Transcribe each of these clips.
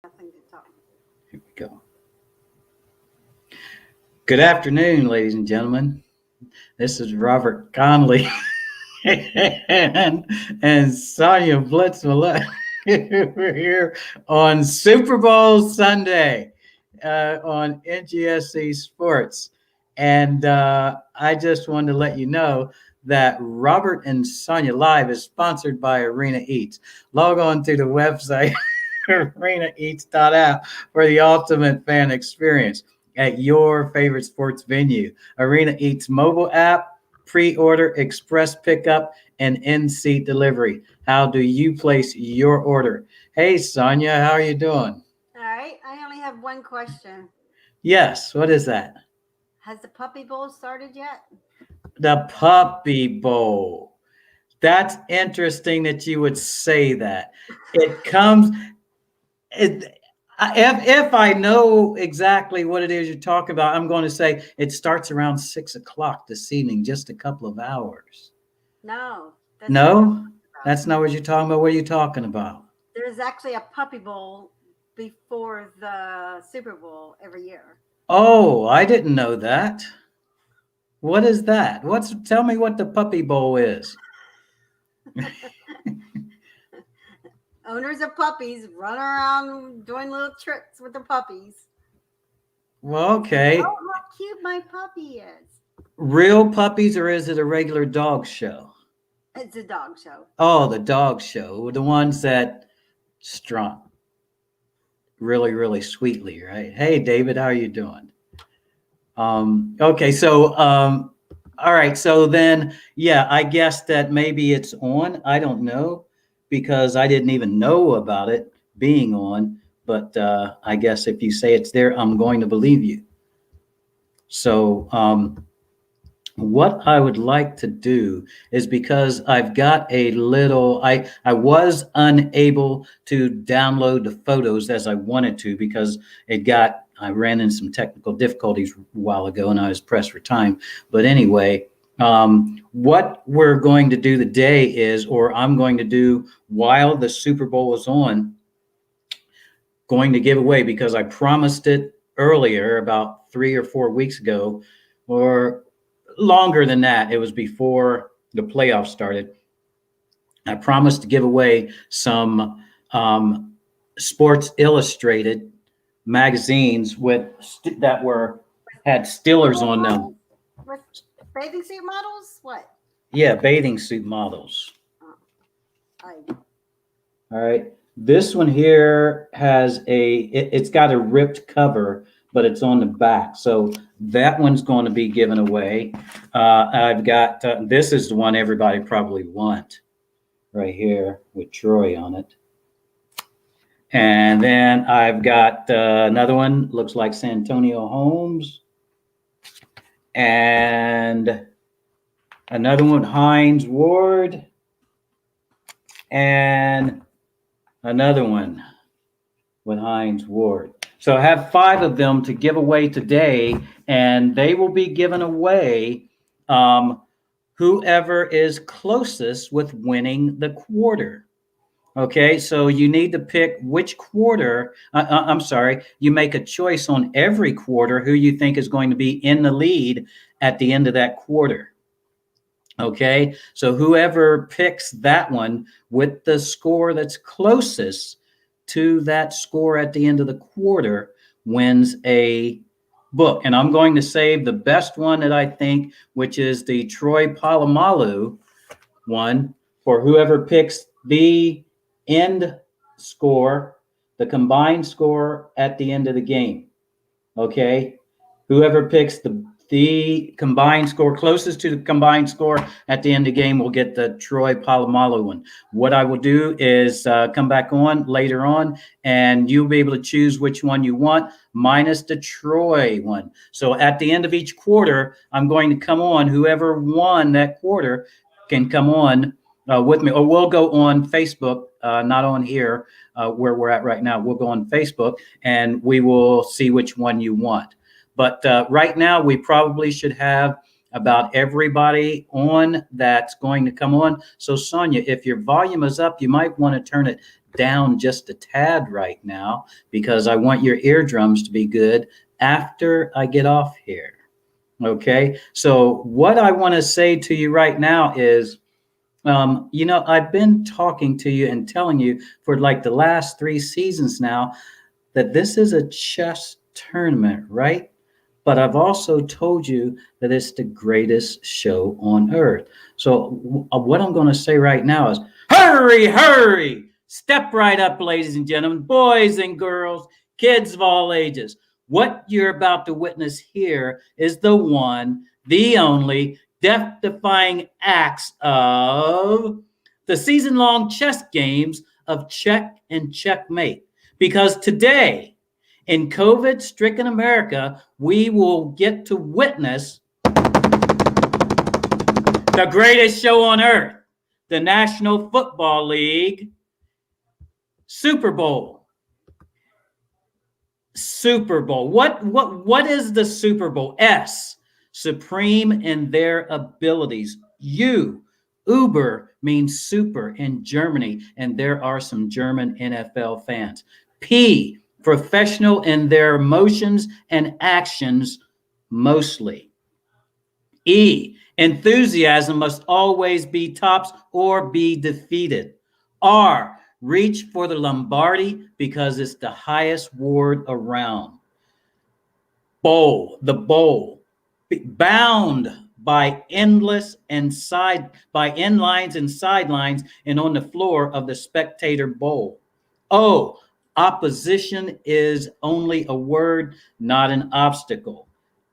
Nothing to talk. Here we go. Good afternoon, ladies and gentlemen. This is Robert Conley and Sonia Blitzmiller. We're here on Super Bowl Sunday on NGSC Sports. And I just wanted to let you know that Robert and Sonia Live is sponsored by Arena Eats. Log on to the website arenaeats.app for the ultimate fan experience at your favorite sports venue. Arena Eats mobile app, pre-order, express pickup, and in-seat delivery. How do you place your order? Hey, Sonia, how are you doing? All right. I only have one question. Yes, what is that? Has the Puppy Bowl started yet? The Puppy Bowl. That's interesting that you would say that. It comes, if I know exactly what it is you're talking about, I'm going to say it starts around 6 o'clock this evening, just a couple of hours. No. No, that's not what you're talking about. What are you talking about? There's actually a Puppy Bowl before the Super Bowl every year. Oh, I didn't know that. What is that? Tell me what the Puppy Bowl is. Owners of puppies run around doing little tricks with their puppies. Well, okay. Oh, how cute my puppy is. Real puppies, or is it a regular dog show? It's a dog show. Oh, the dog show. The ones that strut really, really sweetly, right? Hey, David, how are you doing? Okay, so all right, so then yeah, I guess that maybe it's on. I don't know because I didn't even know about it being on, but I guess if you say it's there, I'm going to believe you. So what I would like to do is, because I've got a little, I was unable to download the photos as I wanted to because I ran into some technical difficulties a while ago and I was pressed for time. But anyway, what we're going to do today is, or I'm going to do while the Super Bowl is on, going to give away, because I promised it earlier about 3 or 4 weeks ago, or longer than that. It was before the playoffs started. I promised to give away some Sports Illustrated magazines that had Steelers on them. With bathing suit models? What? Yeah, bathing suit models. All right. This one here has it's got a ripped cover, but it's on the back. So that one's going to be given away. I've got, this is the one everybody probably want right here with Troy on it. And then I've got another one, looks like Santonio Holmes. And another one, Hines Ward. And another one with Hines Ward. So I have 5 of them to give away today, and they will be given away whoever is closest with winning the quarter. Okay, so you need to pick which quarter. I'm sorry, you make a choice on every quarter who you think is going to be in the lead at the end of that quarter. Okay, so whoever picks that one with the score that's closest to that score at the end of the quarter wins a book. And I'm going to save the best one that I think, which is the Troy Polamalu one, for whoever picks the end score, the combined score at the end of the game. Okay, whoever picks the combined score closest to the combined score at the end of the game will get the Troy Polamalu one. What I will do is come back on later on, and you'll be able to choose which one you want, minus the Troy one. So at the end of each quarter, I'm going to come on. Whoever won that quarter can come on with me, or we'll go on Facebook, not on here where we're at right now. We'll go on Facebook and we will see which one you want. But right now, we probably should have about everybody on that's going to come on. So Sonia, if your volume is up, you might want to turn it down just a tad right now because I want your eardrums to be good after I get off here. Okay. So, what I want to say to you right now is, I've been talking to you and telling you for like the last 3 seasons now that this is a chess tournament, right? But I've also told you that it's the greatest show on earth. So, what I'm going to say right now is hurry, hurry! Step right up, ladies and gentlemen, boys and girls, kids of all ages. What you're about to witness here is the one, the only, death defying acts of the season long chess games of check and checkmate. Because today, in COVID stricken America, we will get to witness the greatest show on earth, the National Football League Super Bowl. Super Bowl. What is the Super Bowl? S, supreme in their abilities. Uber means super in Germany, and there are some German NFL fans. P, professional in their emotions and actions mostly. E, enthusiasm must always be tops or be defeated. R, reach for the Lombardi because it's the highest ward around. The bowl, bound by endless and by end lines and sidelines and on the floor of the spectator bowl. O, opposition is only a word, not an obstacle.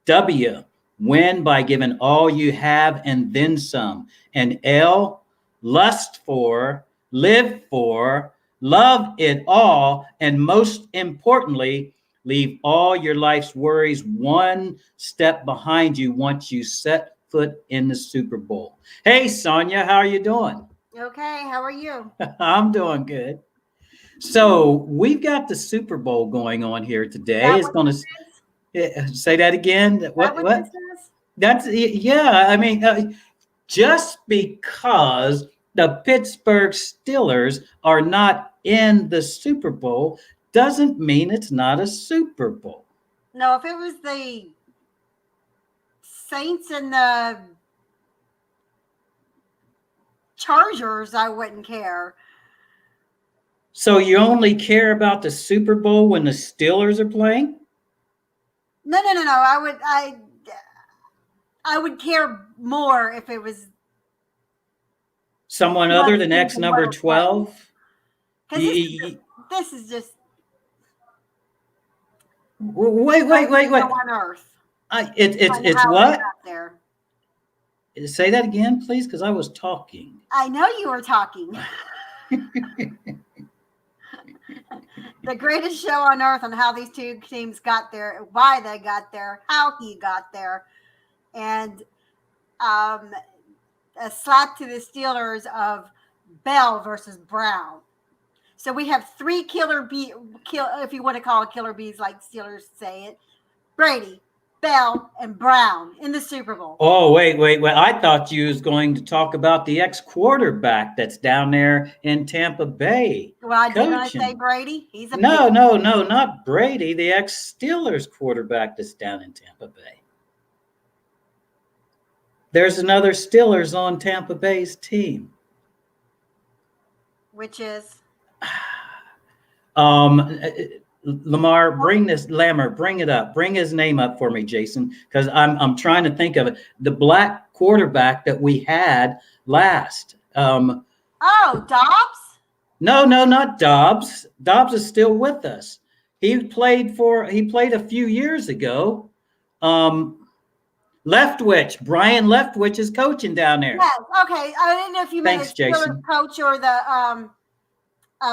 W, win by giving all you have and then some. And L, lust for, live for, love it all, and most importantly, leave all your life's worries one step behind you once you set foot in the Super Bowl. Hey, Sonia, how are you doing? Okay, how are you? I'm doing good. So we've got the Super Bowl going on here today. It's going to say that again. What? This is? That's yeah. I mean, just because the Pittsburgh Steelers are not in the Super Bowl doesn't mean it's not a Super Bowl. No, if it was the Saints and the Chargers, I wouldn't care. So you only care about the Super Bowl when the Steelers are playing? No. I would care more if it was someone other than X number 12. Because this is just wait. On earth. It's what? There. Say that again, please, because I was talking. I know you were talking. The greatest show on earth on how these two teams got there, why they got there, how he got there, and a slap to the Steelers of Bell versus Brown. So we have three if you want to call it killer bees like Steelers say it, Brady, Bell, and Brown in the Super Bowl. Oh, wait. I thought you was going to talk about the ex-quarterback that's down there in Tampa Bay. Well, did I say Brady? He's a No, not Brady, the ex-Steelers quarterback that's down in Tampa Bay. There's another Steelers on Tampa Bay's team. Which is? Lamar, bring it up. Bring his name up for me, Jason, because I'm trying to think of it. The black quarterback that we had last. Dobbs? No, not Dobbs. Dobbs is still with us. He played a few years ago. Leftwich, Brian Leftwich is coaching down there. Yes, okay. I didn't know if you meant the Steelers coach or the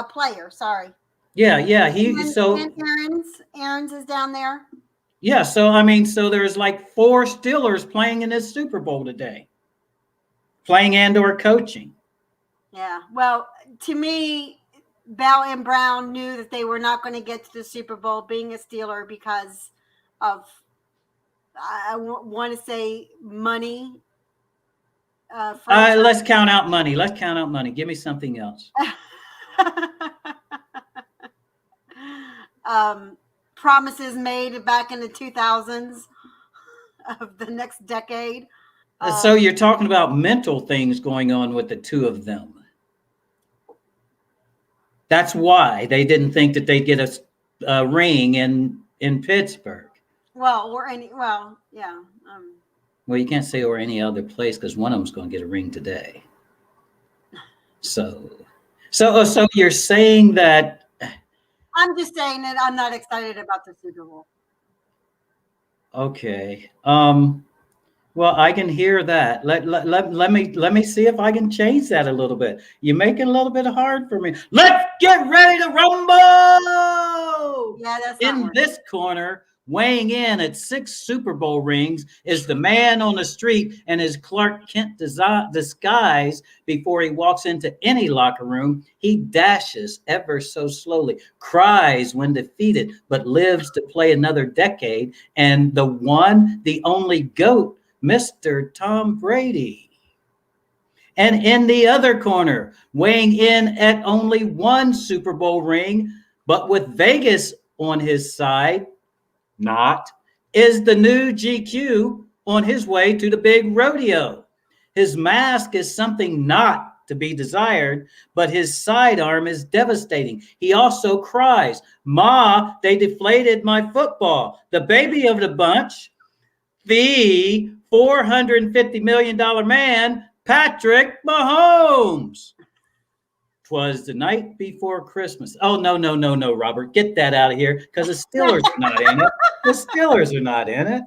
player. Sorry. Yeah. Aaron's is down there. Yeah, so there's like 4 Steelers playing in this Super Bowl today, playing and/or coaching. Yeah. Well, to me, Bell and Brown knew that they were not going to get to the Super Bowl being a Steeler because of, I want to say, money. Let's count out money. Give me something else. Promises made back in the 2000s of the next decade. So you're talking about mental things going on with the two of them. That's why they didn't think that they'd get a ring in Pittsburgh. Yeah. Well, you can't say or any other place because one of them's going to get a ring today. So you're saying that? I'm just saying that I'm not excited about the Super Bowl. Okay. Well, I can hear that. Let me see if I can change that a little bit. You're making a little bit hard for me. Let's get ready to rumble! Yeah, that's not In working. this corner, weighing in at 6 Super Bowl rings, is the man on the street and his Clark Kent disguise. Before he walks into any locker room, he dashes ever so slowly, cries when defeated, but lives to play another decade. And the one, the only GOAT, Mr. Tom Brady. And in the other corner, weighing in at only 1 Super Bowl ring, but with Vegas on his side, is the new GQ on his way to the big rodeo. His mask is something not to be desired, but his sidearm is devastating. He also cries, "Ma, they deflated my football." The baby of the bunch, the $450 million man, Patrick Mahomes. 'Twas the night before Christmas. Oh, no, Robert. Get that out of here because the Steelers are not in it. The Steelers are not in it.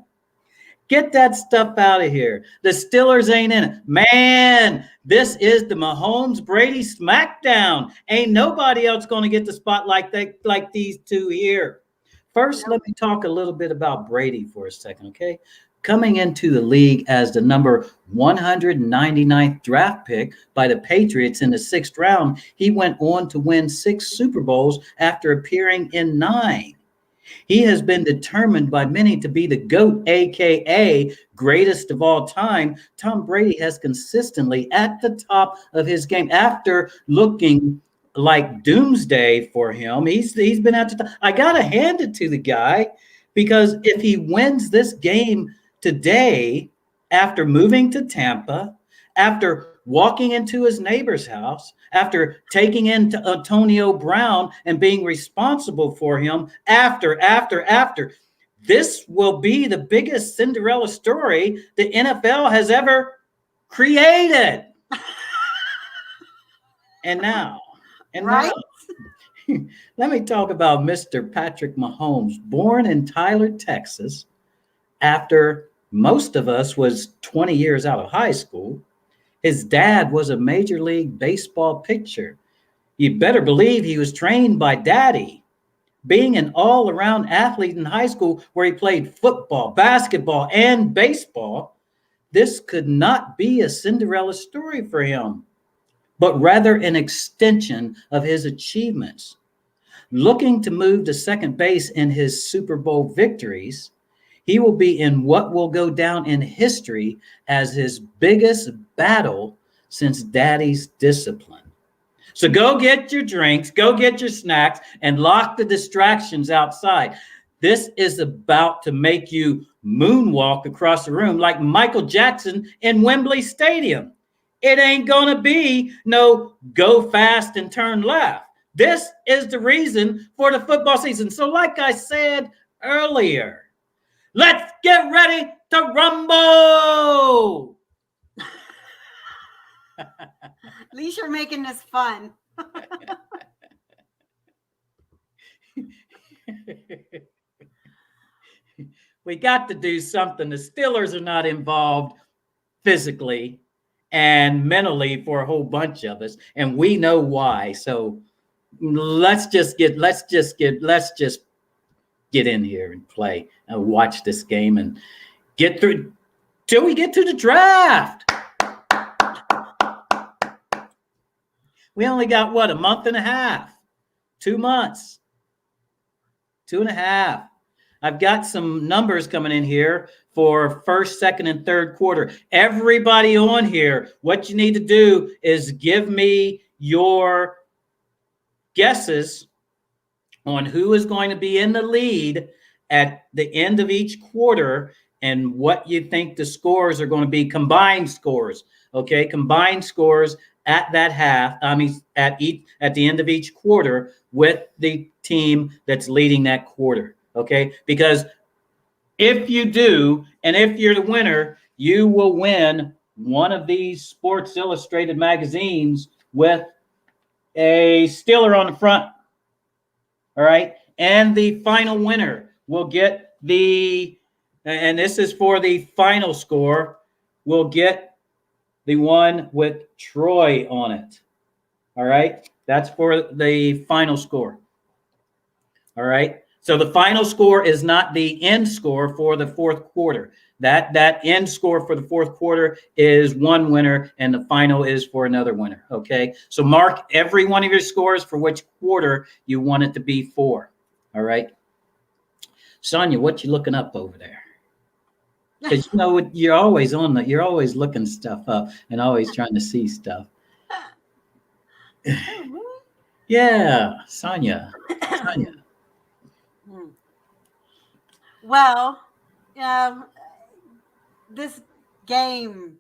Get that stuff out of here. The Steelers ain't in it. Man, this is the Mahomes Brady smackdown. Ain't nobody else going to get the spotlight like these two here. First, let me talk a little bit about Brady for a second, okay? Coming into the league as the number 199th draft pick by the Patriots in the 6th round, he went on to win 6 Super Bowls after appearing in 9. He has been determined by many to be the GOAT, aka greatest of all time. Tom Brady has consistently at the top of his game after looking like doomsday for him. He's been at the top. I gotta hand it to the guy because if he wins this game today, after moving to Tampa, after walking into his neighbor's house, after taking in Antonio Brown and being responsible for him, after, this will be the biggest Cinderella story the NFL has ever created. And now, let me talk about Mr. Patrick Mahomes, born in Tyler, Texas, after most of us was 20 years out of high school. His dad was a Major League Baseball pitcher. You better believe he was trained by Daddy. Being an all-around athlete in high school where he played football, basketball, and baseball, this could not be a Cinderella story for him, but rather an extension of his achievements. Looking to move to second base in his Super Bowl victories, he will be in what will go down in history as his biggest battle since Daddy's discipline. So go get your drinks, go get your snacks, and lock the distractions outside. This is about to make you moonwalk across the room like Michael Jackson in Wembley Stadium. It ain't gonna be no go fast and turn left. This is the reason for the football season. So like I said earlier, let's get ready to rumble. At least you're making this fun. We got to do something. The Steelers are not involved physically and mentally for a whole bunch of us, and we know why. So let's just get in here and play and watch this game and get through till we get to the draft. We only got what, a month and a half, 2 months, 2.5. I've got some numbers coming in here for first, second, and third quarter. Everybody on here, what you need to do is give me your guesses on who is going to be in the lead at the end of each quarter and what you think the scores are going to be, combined scores. Okay, combined scores at that half. I mean, at the end of each quarter with the team that's leading that quarter. Okay, because if you do, and if you're the winner, you will win one of these Sports Illustrated magazines with a Steeler on the front. All right. And the final winner will get and this is for the final score, will get the one with Troy on it. All right. That's for the final score. All right. So the final score is not the end score for the fourth quarter. That end score for the fourth quarter is one winner, and the final is for another winner. Okay. So mark every one of your scores for which quarter you want it to be for. All right. Sonia, what you looking up over there? Because you know you're always you're always looking stuff up and always trying to see stuff. Yeah, Sonia. Well, this game.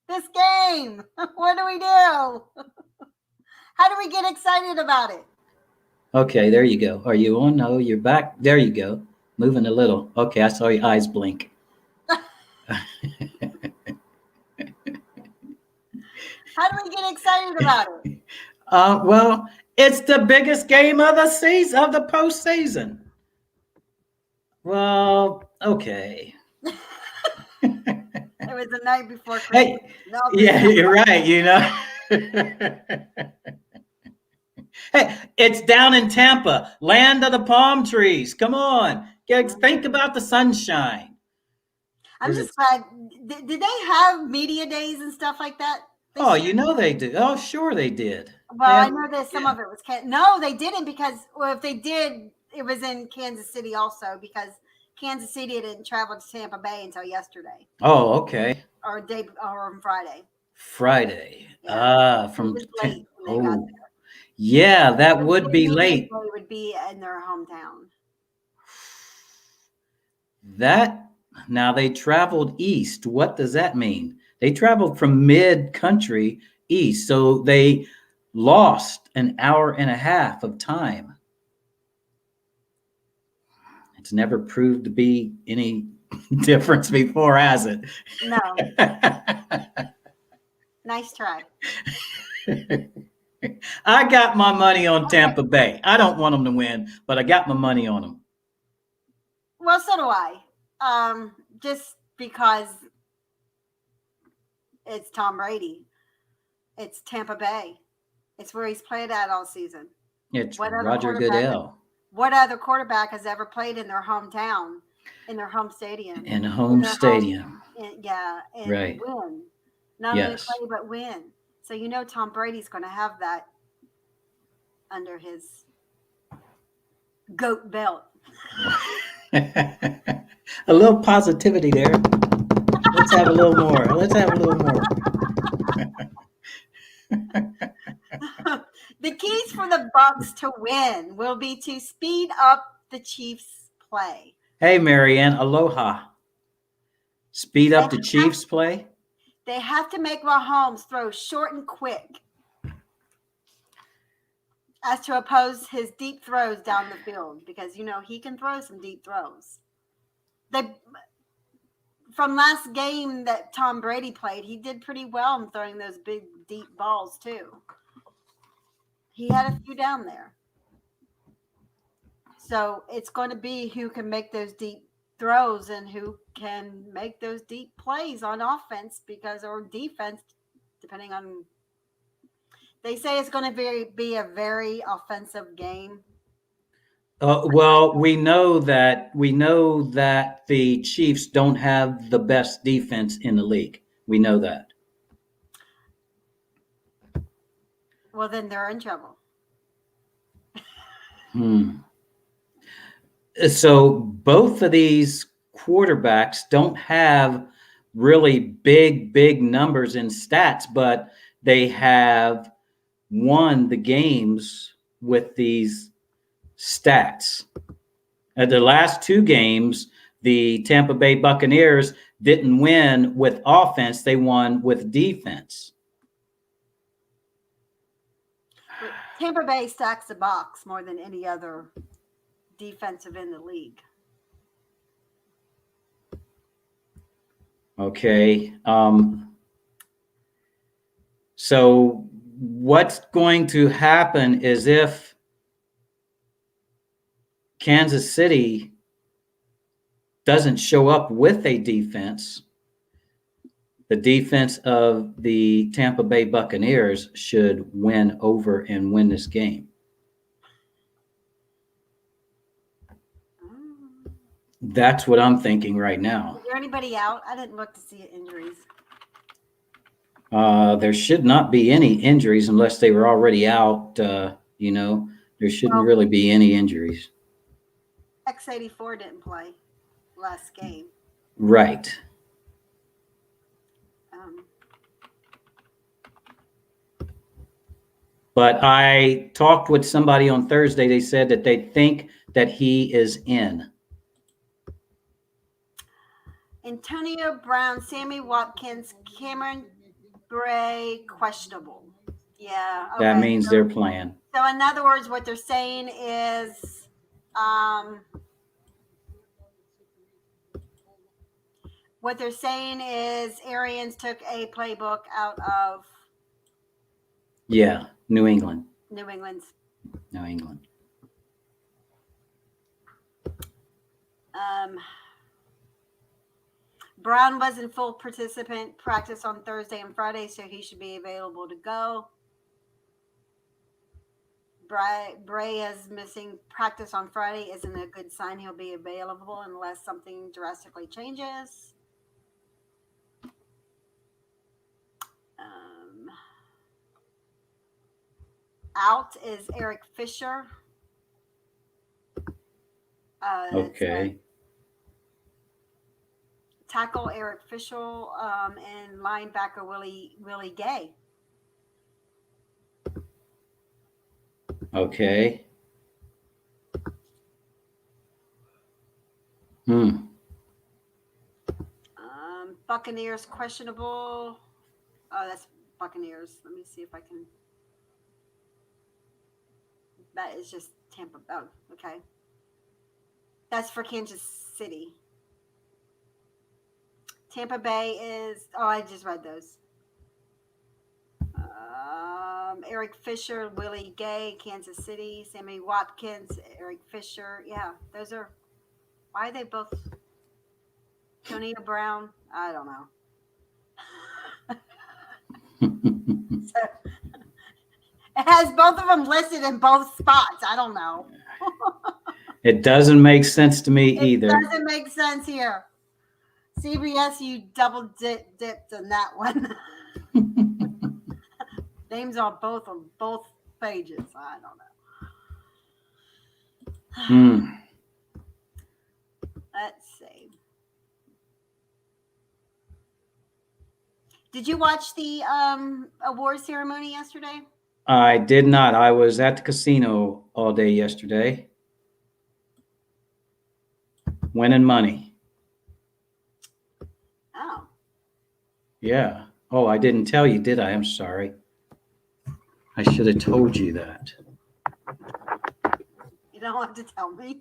This game. What do we do? How do we get excited about it? Okay, there you go. Are you on? No, you're back. There you go. Moving a little. Okay, I saw your eyes blink. How do we get excited about it? Well, it's the biggest game of the season, of the postseason. Well, okay. It was the night before Christmas. Hey, yeah, you're right. You know. Hey, it's down in Tampa, land of the palm trees. Come on, think about the sunshine. I'm just glad. Did they have media days and stuff like that? Oh, you know they did. Oh, sure they did. Well, I know that some of it was no, they didn't, because if they did, it was in Kansas City also, because Kansas City didn't travel to Tampa Bay until yesterday. Oh, okay. Or on Friday. Friday. Yeah. From late when they got there. Yeah, that would be late. They would be in their hometown. Now they traveled east. What does that mean? They traveled from mid-country east, so they lost an hour and a half of time. It's never proved to be any difference before, has it? No. Nice try. I got my money on Tampa Bay. I don't want them to win, but I got my money on them. Well, so do I. Just because it's Tom Brady. It's Tampa Bay. It's where he's played at all season. It's Roger Goodell. What other quarterback has ever played in their hometown, in their home stadium? In a home stadium. And right. Win. Not only play, but win. So you know Tom Brady's going to have that under his goat belt. A little positivity there. Let's have a little more. The keys for the Bucs to win will be to speed up the Chiefs' play. Hey, Marianne, aloha. Speed up the Chiefs' play? They have to make Mahomes throw short and quick, as to oppose his deep throws down the field, because, you know, he can throw some deep throws. From last game that Tom Brady played, he did pretty well in throwing those big, deep balls, too. He had a few down there. So it's going to be who can make those deep throws and who can make those deep plays on offense, or defense, depending on. They say it's going to be a very offensive game. Well, we know that the Chiefs don't have the best defense in the league. We know that. Well, then they're in trouble. So both of these quarterbacks don't have really big numbers in stats, but they have won the games with these stats. At the last two games, the Tampa Bay Buccaneers didn't win with offense, they won with defense. But Tampa Bay stacks the box more than any other defensive in the league. Okay. So what's going to happen is if Kansas City doesn't show up with a defense, the defense of the Tampa Bay Buccaneers should win over and win this game. That's what I'm thinking right now. Is there anybody out? I didn't look to see injuries. There should not be any injuries unless they were already out. There shouldn't really be any injuries. X84 didn't play last game. Right. But I talked with somebody on Thursday. They said that they think that he is in. Antonio Brown, Sammy Watkins, Cameron Bray, questionable. Yeah. Okay. That means they're playing. So in other words, what they're saying is, Arians took a playbook out of. Yeah, New England. New England's. New England. Brown was in full participant practice on Thursday and Friday, so he should be available to go. Bray is missing practice on Friday isn't a good sign he'll be available unless something drastically changes. Out is Eric Fisher. Okay. Tackle Eric Fisher and linebacker Willie Gay. Okay. Buccaneers questionable. Oh, that's Buccaneers. Let me see if I can. That is just Tampa. Oh, okay. That's for Kansas City. Tampa Bay is. Oh, I just read those. Eric Fisher, Willie Gay, Kansas City, Sammy Watkins, Eric Fisher. Yeah, those are. Why are they both? Antonio Brown. I don't know. So, it has both of them listed in both spots. I don't know. It doesn't make sense to me either. It doesn't make sense here. CBS, you double dipped on that one. Names are both on both pages. I don't know. Let's see. Did you watch the award ceremony yesterday? I did not. I was at the casino all day yesterday. Winning money. Oh. Yeah. Oh, I didn't tell you, did I? I'm sorry. I should have told you that. You don't have to tell me.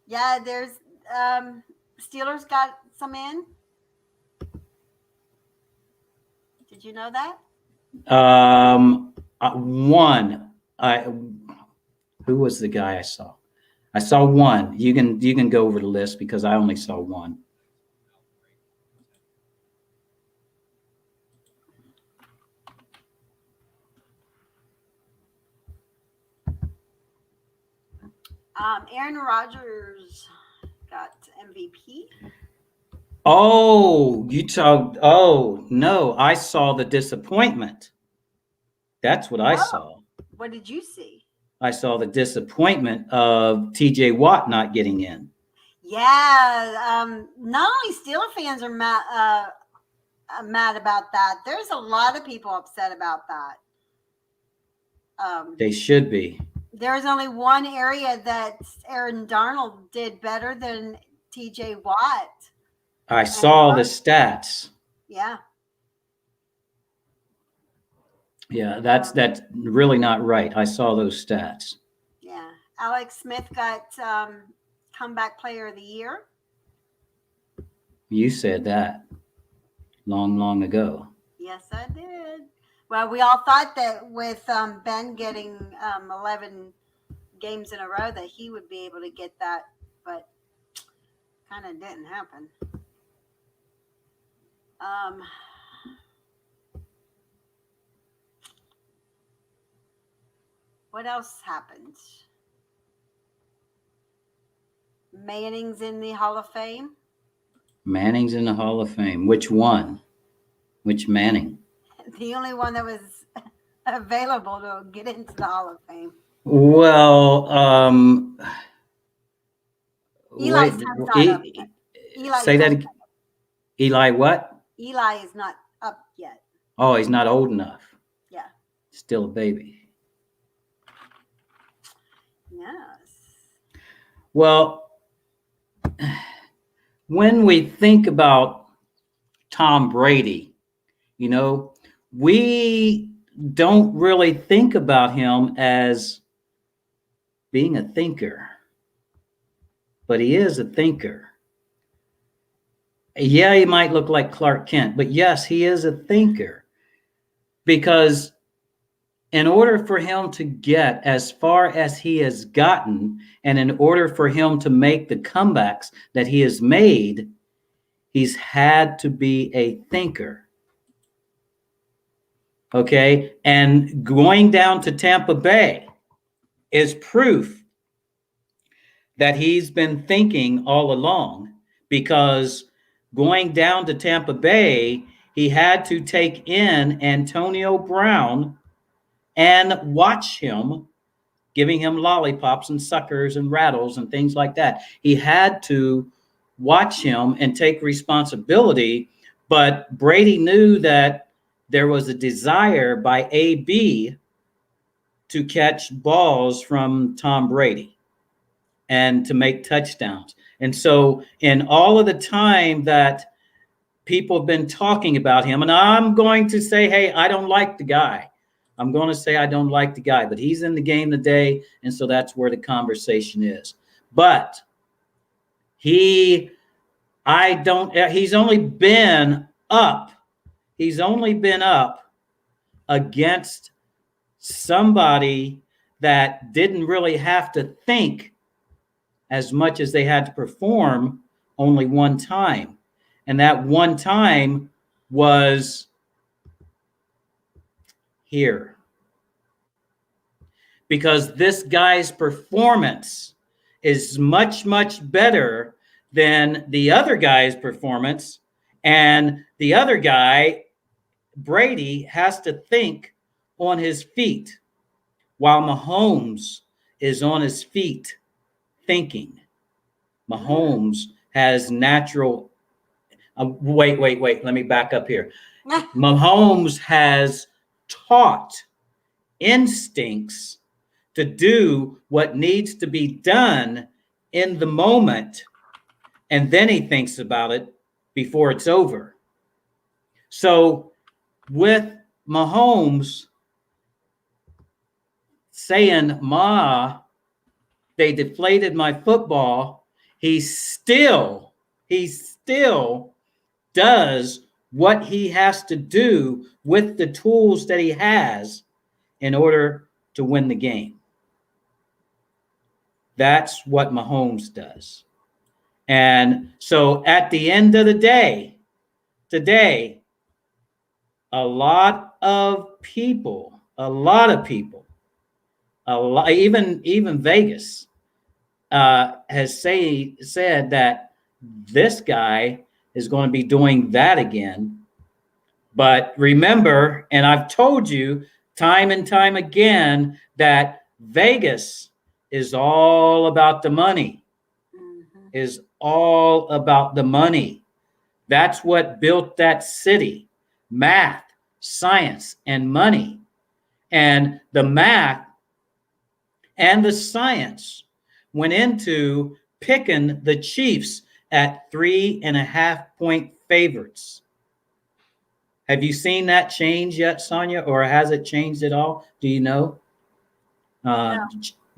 Yeah, there's Steelers got some in. Did you know that? One. Who was the guy I saw? I saw one. You can go over the list because I only saw one. Aaron Rodgers got MVP. Oh, you talked. Oh, no, I saw the disappointment. That's what I saw. What did you see? I saw the disappointment of TJ Watt not getting in. Yeah. Not only Steeler fans are mad about that. There's a lot of people upset about that. They should be. There's only one area that Aaron Darnold did better than T.J. Watt. I saw the stats. Yeah. Yeah, that's really not right. I saw those stats. Yeah. Alex Smith got comeback player of the year. You said that long ago. Yes, I did. Well, we all thought that with Ben getting 11 games in a row that he would be able to get that, but kind of didn't happen. What else happened? Manning's in the Hall of Fame. Manning's in the Hall of Fame. Which one? Which Manning? The only one that was available to get into the Hall of Fame. Well, Eli's wait, time's not up yet. say that again. Eli what? Eli is not up yet. Oh, he's not old enough. Yeah. Still a baby. Yes. Well, when we think about Tom Brady, you know, we don't really think about him as being a thinker, but he is a thinker. Yeah, he might look like Clark Kent, but yes, he is a thinker, because in order for him to get as far as he has gotten, and in order for him to make the comebacks that he has made, he's had to be a thinker. Okay. And going down to Tampa Bay is proof that he's been thinking all along, because going down to Tampa Bay, he had to take in Antonio Brown and watch him, giving him lollipops and suckers and rattles and things like that. He had to watch him and take responsibility. But Brady knew that there was a desire by AB to catch balls from Tom Brady and to make touchdowns. And so in all of the time that people have been talking about him, and I'm going to say, hey, I don't like the guy. I'm going to say I don't like the guy, but he's in the game today, and so that's where the conversation is. But he's only been up. He's only been up against somebody that didn't really have to think as much as they had to perform only one time. And that one time was here. Because this guy's performance is much, much better than the other guy's performance. And the other guy, Brady, has to think on his feet, while Mahomes is on his feet thinking. Mahomes has natural. Wait. Let me back up here. Mahomes has taught instincts to do what needs to be done in the moment, and then he thinks about it before it's over. So with Mahomes saying, Ma, they deflated my football, he still does what he has to do with the tools that he has in order to win the game. That's what Mahomes does. And so at the end of the day, today, a lot of people, even Vegas has said that this guy is going to be doing that again. But remember, and I've told you time and time again, that Vegas is all about the money. Is all about the money. That's what built that city. Math, science, and money. And the math and the science went into picking the Chiefs at 3.5-point favorites. Have you seen that change yet, Sonia, or has it changed at all? Do you know? No.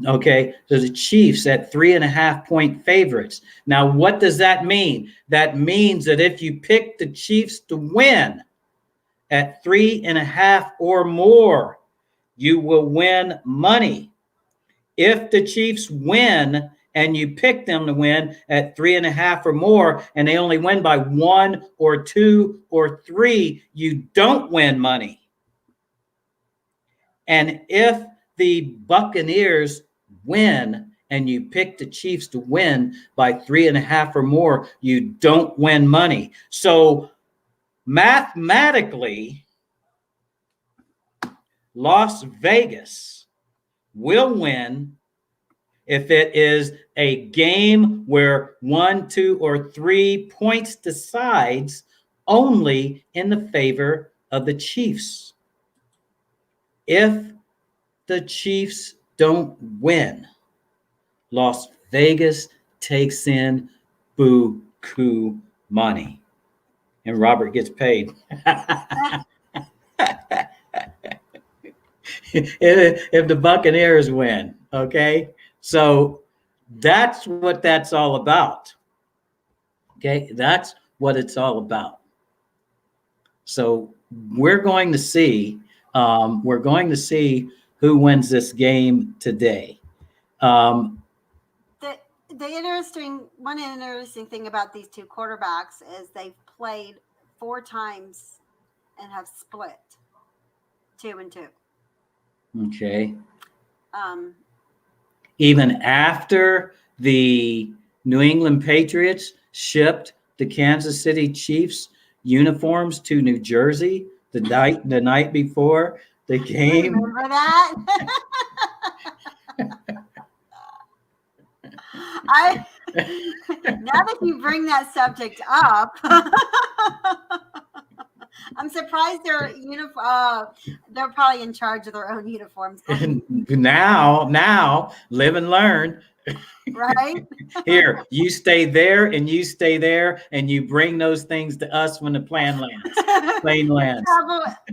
Okay, so the Chiefs at 3.5-point favorites. Now, what does that mean? That means that if you pick the Chiefs to win at 3.5 or more, you will win money. If the Chiefs win and you pick them to win at 3.5 or more, and they only win by 1 or 2 or 3, you don't win money. And if the Buccaneers win and you pick the Chiefs to win by 3.5 or more, you don't win money. So mathematically, Las Vegas will win if it is a game where 1, 2, or 3 points decides only in the favor of the Chiefs. If the Chiefs don't win, Las Vegas takes in buku money, and Robert gets paid. if the Buccaneers win, okay? So that's what that's all about. Okay, that's what it's all about. So we're going to see who wins this game today. The interesting thing about these two quarterbacks is they've played 4 times and have split 2-2. Okay. Even after the New England Patriots shipped the Kansas City Chiefs uniforms to New Jersey the night before the game. Remember that? Now that you bring that subject up, I'm surprised they're probably in charge of their own uniforms. Now, live and learn. Right? Here, you stay there and you stay there, and you bring those things to us when the plane lands.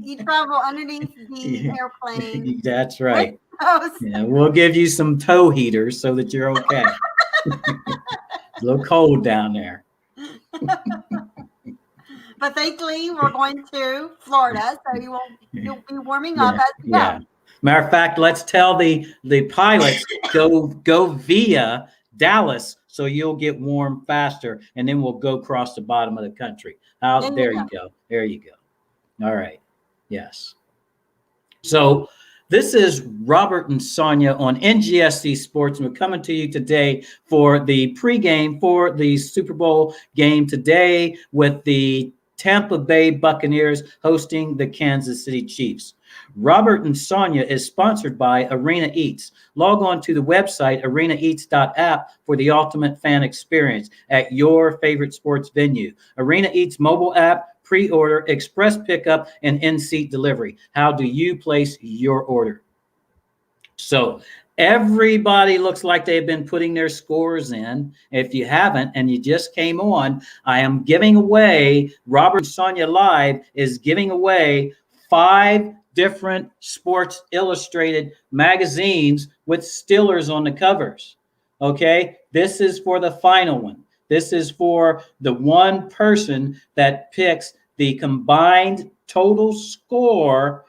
You travel underneath the airplane. That's right. Yeah, we'll give you some toe heaters so that you're okay. It's a little cold down there. But thankfully, we're going to Florida, so you'll be warming up as we go. Matter of fact, let's tell the pilots go via Dallas, so you'll get warm faster, and then we'll go across the bottom of the country. There you go. There you go. All right. Yes. So this is Robert and Sonia on NGSC Sports, and we're coming to you today for the pregame for the Super Bowl game today with the Tampa Bay Buccaneers hosting the Kansas City Chiefs. Robert and Sonia is sponsored by Arena Eats. Log on to the website arenaeats.app for the ultimate fan experience at your favorite sports venue. Arena Eats mobile app, pre-order, express pickup, and in-seat delivery. How do you place your order? So everybody looks like they've been putting their scores in. If you haven't and you just came on, I am giving away, Robert and Sonia Live is giving away 5 different Sports Illustrated magazines with Steelers on the covers. Okay, this is for the final one. This is for the one person that picks the combined total score.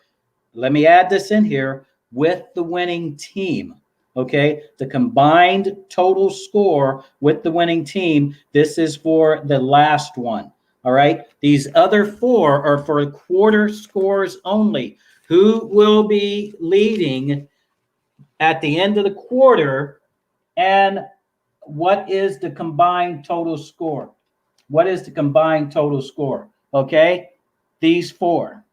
Let me add this in here with the winning team. Okay, the combined total score with the winning team. This is for the last one. All right, these other 4 are for quarter scores only. Who will be leading at the end of the quarter, and what is the combined total score? What is the combined total score? Okay, these 4.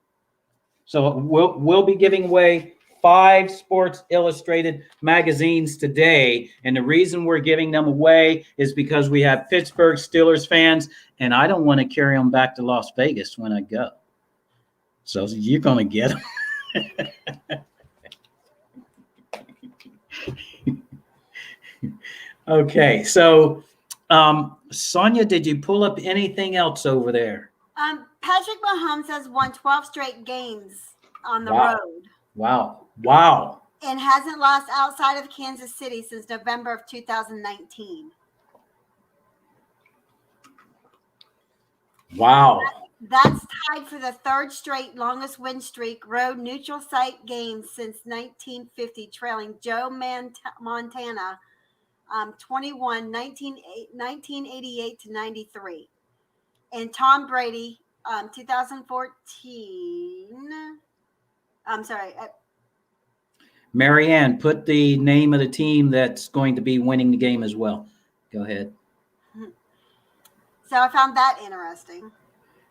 So we'll be giving away 5 Sports Illustrated magazines today. And the reason we're giving them away is because we have Pittsburgh Steelers fans, and I don't want to carry them back to Las Vegas when I go. So you're going to get them. Okay, so Sonia, did you pull up anything else over there? Patrick Mahomes has won 12 straight games on the Wow. road. Wow. And hasn't lost outside of Kansas City since November of 2019. Wow. That's tied for the 3rd straight longest win streak road neutral site games since 1950, trailing Joe Montana 1988 to 93. And Tom Brady 2014. I'm sorry. Marianne, put the name of the team that's going to be winning the game as well. Go ahead. So I found that interesting.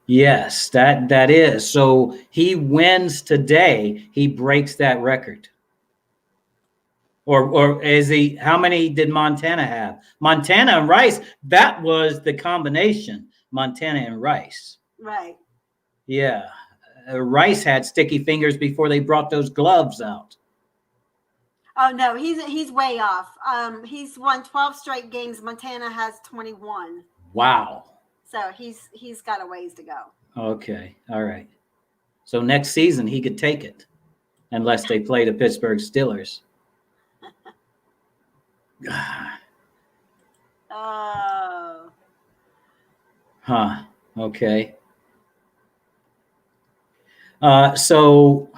Yes, that is. So he wins today, he breaks that record. Or is he, how many did Montana have? Montana and Rice, that was the combination, Montana and Rice. Right. Yeah. Rice had sticky fingers before they brought those gloves out. Oh no, he's way off. He's won 12 straight games. Montana has 21. Wow. So he's got a ways to go. Okay. All right. So next season he could take it, unless they play the Pittsburgh Steelers. Oh. Huh. Okay. So,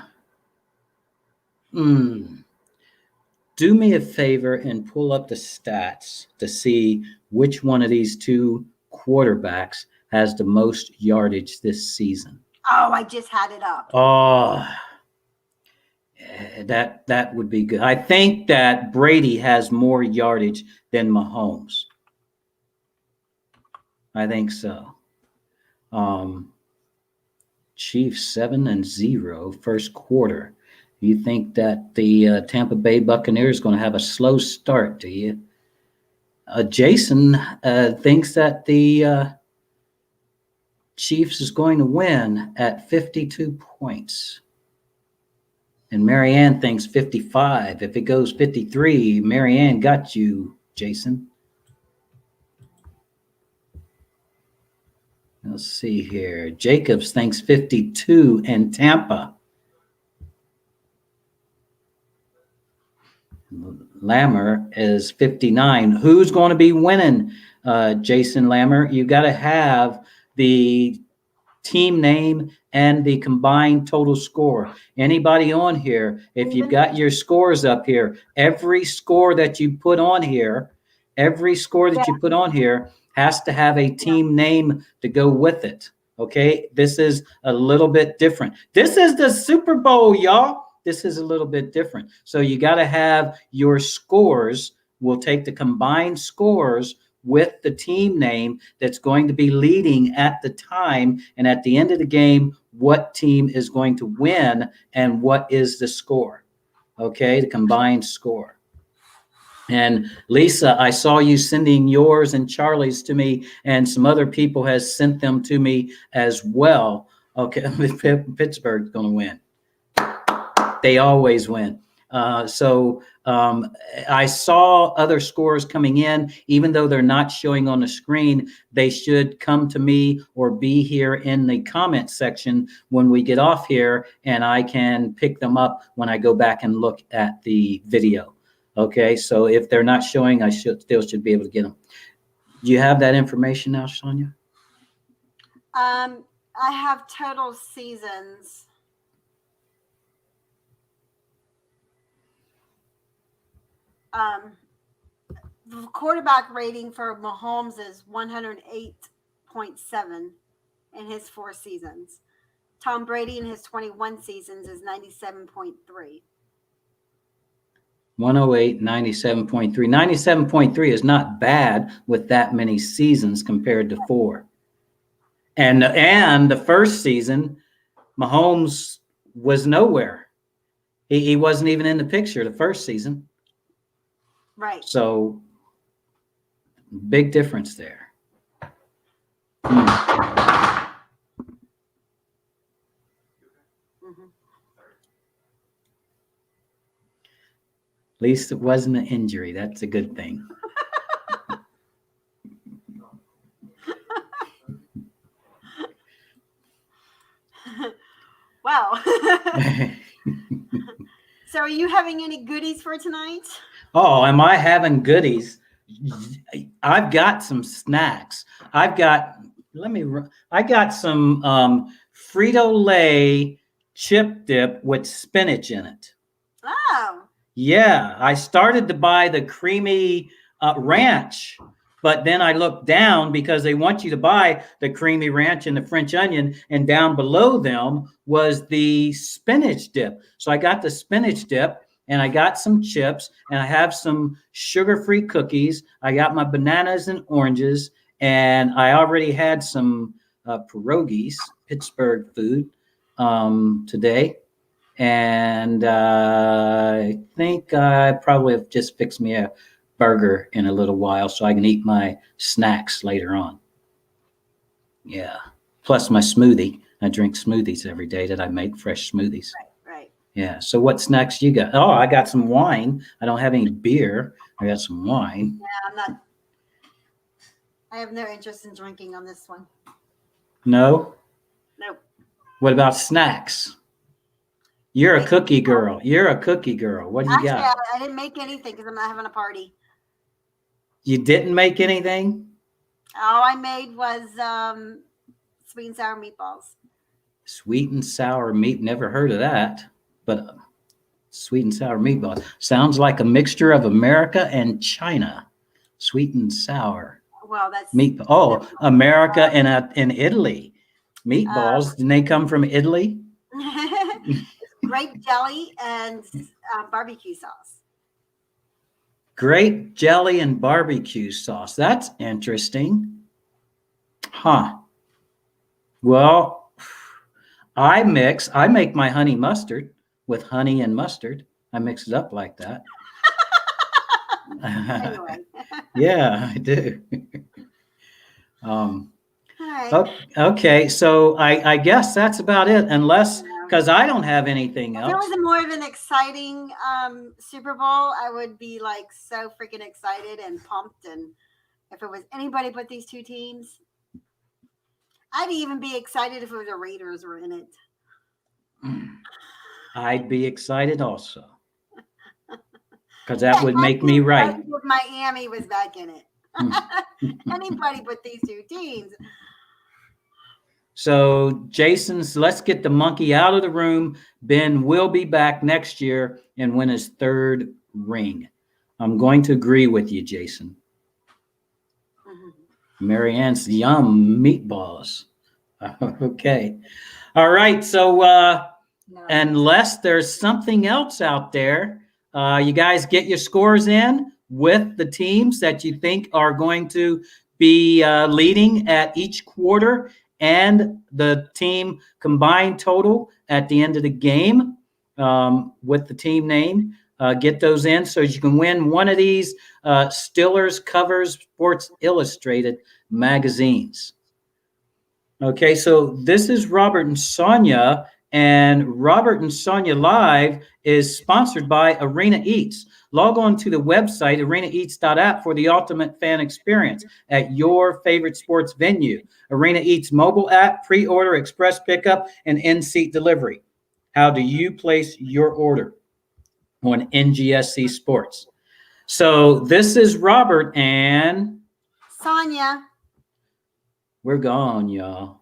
do me a favor and pull up the stats to see which one of these 2 quarterbacks has the most yardage this season. Oh, I just had it up. Oh, that would be good. I think that Brady has more yardage than Mahomes. I think so. Chiefs 7-0 first quarter. You think that the Tampa Bay Buccaneers going to have a slow start, do you? Jason thinks that the Chiefs is going to win at 52 points. And Marianne thinks 55. If it goes 53, Marianne got you, Jason. Let's see here. Jacobs thinks 52 and Tampa. Lammer is 59. Who's going to be winning, Jason Lammer? You got to have the team name and the combined total score. Anybody on here, if you've got your scores up here, every score that you put on here has to have a team name to go with it. Okay, this is a little bit different. This is the Super Bowl, y'all. This is a little bit different. So you got to have your scores. We'll take the combined scores with the team name that's going to be leading at the time, and at the end of the game, what team is going to win and what is the score. Okay, the combined score. And Lisa, I saw you sending yours and Charlie's to me, and some other people has sent them to me as well. Okay, Pittsburgh's going to win. They always win. So I saw other scores coming in, even though they're not showing on the screen. They should come to me or be here in the comment section when we get off here, and I can pick them up when I go back and look at the video. Okay, so if they're not showing, I still should be able to get them. Do you have that information now, Sonia? I have total seasons. The quarterback rating for Mahomes is 108.7 in his 4 seasons. Tom Brady in his 21 seasons is 97.3. 108, 97.3. 97.3 is not bad with that many seasons compared to 4. And the first season, Mahomes was nowhere. He wasn't even in the picture the first season. Right. So big difference there. Hmm. Mhm. At least it wasn't an injury. That's a good thing. Wow. So are you having any goodies for tonight? Oh, am I having goodies? I've got some snacks. I got some Frito-Lay chip dip with spinach in it. Oh. Yeah, I started to buy the creamy ranch, but then I looked down because they want you to buy the creamy ranch and the French onion, and down below them was the spinach dip. So I got the spinach dip, and I got some chips, and I have some sugar-free cookies. I got my bananas and oranges, and I already had some pierogies, Pittsburgh food, today. And I think I probably have just fixed me a burger in a little while so I can eat my snacks later on. Yeah. Plus my smoothie. I drink smoothies every day that I make, fresh smoothies. Right. Yeah. So what snacks you got? Oh, I got some wine. I don't have any beer. I got some wine. Yeah, I have no interest in drinking on this one. No? Nope. What about snacks? You're a cookie girl. You're a cookie girl. What do you Actually, got? I didn't make anything because I'm not having a party. You didn't make anything? All I made was sweet and sour meatballs. Sweet and sour meat. Never heard of that. But sweet and sour meatballs sounds like a mixture of America and China. Sweet and sour Well, that's meat. Oh, America and Italy. Meatballs. Didn't they come from Italy? grape jelly and barbecue sauce. Grape jelly and barbecue sauce. That's interesting. Huh. Well, I make my honey mustard with honey and mustard. I mix it up like that. Anyway. Yeah, I do. All right. Okay, so I guess that's about it, unless because I don't have anything If it else. was a more of an exciting Super Bowl, I would be like so freaking excited and pumped. And if it was anybody but these two teams, I'd even be excited if it was the Raiders were in it. I'd be excited also, because that would make me right. If Miami was back in it. Anybody but these two teams. So, Jason's, let's get the monkey out of the room. Ben will be back next year and win his third ring. I'm going to agree with you, Jason. Mary Ann's yum meatballs. Okay. All right. So, unless there's something else out there, you guys get your scores in with the teams that you think are going to be leading at each quarter and the team combined total at the end of the game with the team name. Get those in so you can win one of these Stillers Covers Sports Illustrated magazines. Okay, so this is Robert and Sonia, and Robert and Sonia Live is sponsored by Arena Eats. Log on to the website, arenaeats.app, for the ultimate fan experience at your favorite sports venue. Arena Eats mobile app, pre-order, express pickup, and in-seat delivery. How do you place your order on NGSC Sports? So this is Robert and Sonia. we're gone, y'all.